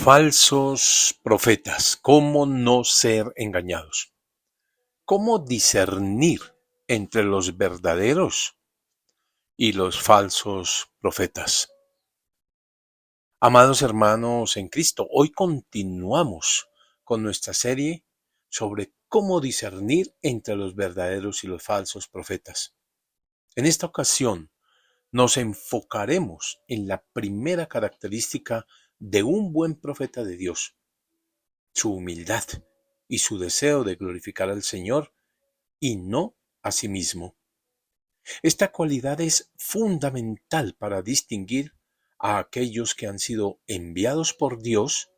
Falsos profetas. ¿Cómo no ser engañados? ¿Cómo discernir entre los verdaderos y los falsos profetas? Amados hermanos en Cristo, hoy continuamos con nuestra serie sobre cómo discernir entre los verdaderos y los falsos profetas. En esta ocasión nos enfocaremos en la primera característica de un buen profeta de Dios: su humildad y su deseo de glorificar al Señor y no a sí mismo. Esta cualidad es fundamental para distinguir a aquellos que han sido enviados por Dios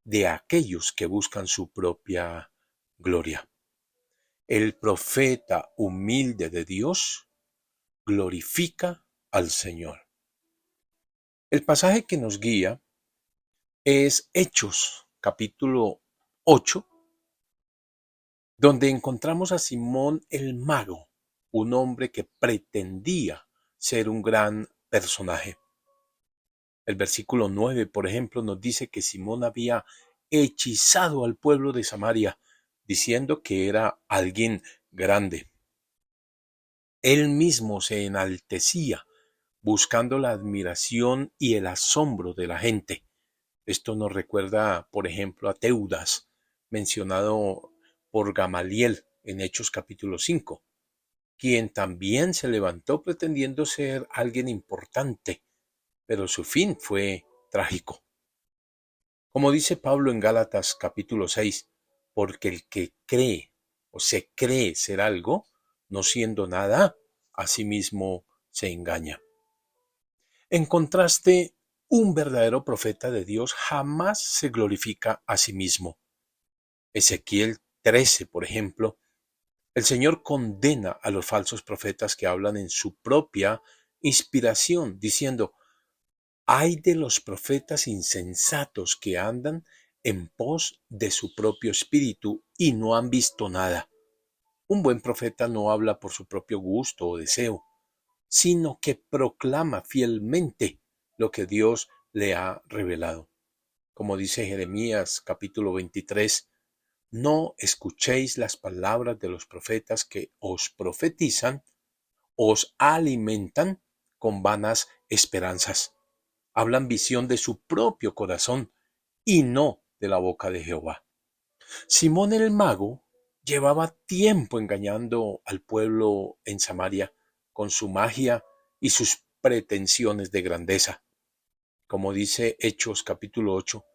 de aquellos que buscan su propia gloria. El profeta humilde de Dios glorifica al Señor. El pasaje que nos guía es Hechos, capítulo 8, donde encontramos a Simón el Mago, un hombre que pretendía ser un gran personaje. El versículo 9, por ejemplo, nos dice que Simón había hechizado al pueblo de Samaria, diciendo que era alguien grande. Él mismo se enaltecía, buscando la admiración y el asombro de la gente. Esto nos recuerda, por ejemplo, a Teudas, mencionado por Gamaliel en Hechos capítulo 5, quien también se levantó pretendiendo ser alguien importante, pero su fin fue trágico. Como dice Pablo en Gálatas capítulo 6, porque el que cree o se cree ser algo, no siendo nada, a sí mismo se engaña. En contraste, un verdadero profeta de Dios jamás se glorifica a sí mismo. Ezequiel 13, por ejemplo, el Señor condena a los falsos profetas que hablan en su propia inspiración, diciendo: «Ay de los profetas insensatos que andan en pos de su propio espíritu y no han visto nada». Un buen profeta no habla por su propio gusto o deseo, sino que proclama fielmente lo que Dios le ha revelado. Como dice Jeremías capítulo 23, «No escuchéis las palabras de los profetas que os profetizan, os alimentan con vanas esperanzas. Hablan visión de su propio corazón y no de la boca de Jehová». Simón el Mago llevaba tiempo engañando al pueblo en Samaria con su magia y sus pretensiones de grandeza. Como dice Hechos capítulo 8,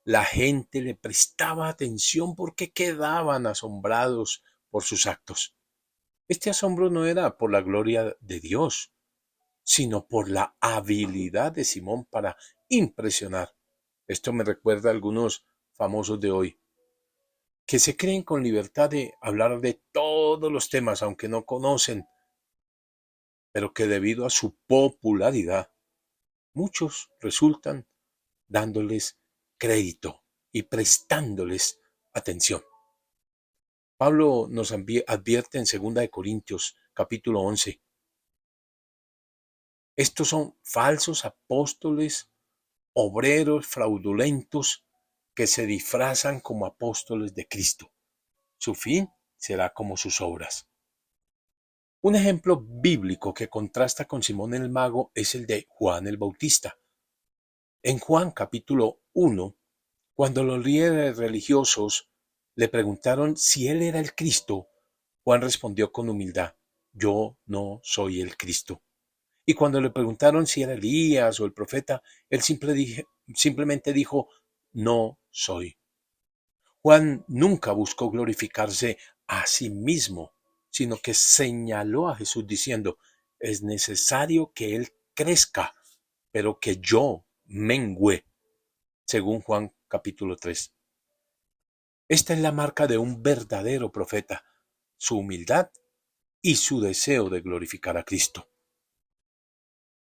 la gente le prestaba atención porque quedaban asombrados por sus actos. Este asombro no era por la gloria de Dios, sino por la habilidad de Simón para impresionar. Esto me recuerda a algunos famosos de hoy, que se creen con libertad de hablar de todos los temas, aunque no conocen, pero que debido a su popularidad, muchos resultan dándoles crédito y prestándoles atención. Pablo nos advierte en 2 Corintios capítulo 11. Estos son falsos apóstoles, obreros fraudulentos que se disfrazan como apóstoles de Cristo. Su fin será como sus obras. Un ejemplo bíblico que contrasta con Simón el Mago es el de Juan el Bautista. En Juan capítulo 1, cuando los líderes religiosos le preguntaron si él era el Cristo, Juan respondió con humildad: «Yo no soy el Cristo». Y cuando le preguntaron si era Elías o el profeta, él simplemente dijo: «No soy». Juan nunca buscó glorificarse a sí mismo, sino que señaló a Jesús diciendo: «Es necesario que Él crezca, pero que yo mengüe», según Juan capítulo 3. Esta es la marca de un verdadero profeta: su humildad y su deseo de glorificar a Cristo.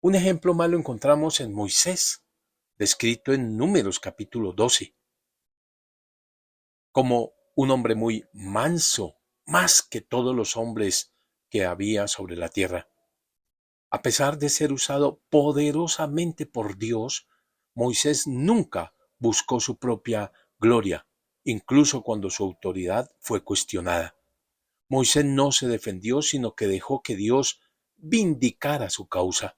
Un ejemplo más lo encontramos en Moisés, descrito en Números capítulo 12, como un hombre muy manso, más que todos los hombres que había sobre la tierra. A pesar de ser usado poderosamente por Dios, Moisés nunca buscó su propia gloria, incluso cuando su autoridad fue cuestionada. Moisés no se defendió, sino que dejó que Dios vindicara su causa.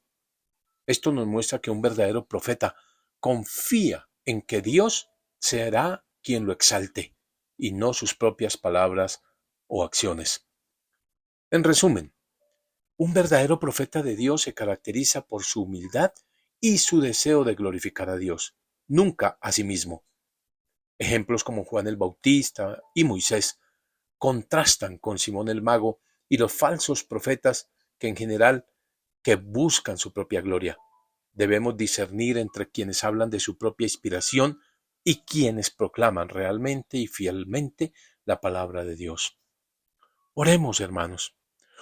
Esto nos muestra que un verdadero profeta confía en que Dios será quien lo exalte y no sus propias palabras o acciones. En resumen, un verdadero profeta de Dios se caracteriza por su humildad y su deseo de glorificar a Dios, nunca a sí mismo. Ejemplos como Juan el Bautista y Moisés contrastan con Simón el Mago y los falsos profetas que en general que buscan su propia gloria. Debemos discernir entre quienes hablan de su propia inspiración y quienes proclaman realmente y fielmente la palabra de Dios. Oremos, hermanos.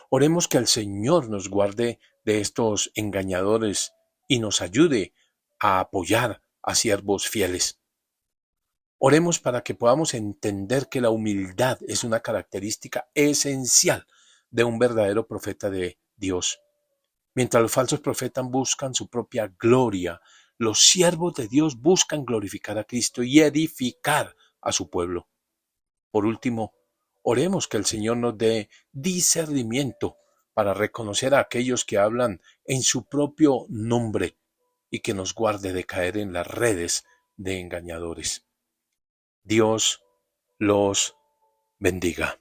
Oremos que el Señor nos guarde de estos engañadores y nos ayude a apoyar a siervos fieles. Oremos para que podamos entender que la humildad es una característica esencial de un verdadero profeta de Dios. Mientras los falsos profetas buscan su propia gloria, los siervos de Dios buscan glorificar a Cristo y edificar a su pueblo. Por último, oremos que el Señor nos dé discernimiento para reconocer a aquellos que hablan en su propio nombre y que nos guarde de caer en las redes de engañadores. Dios los bendiga.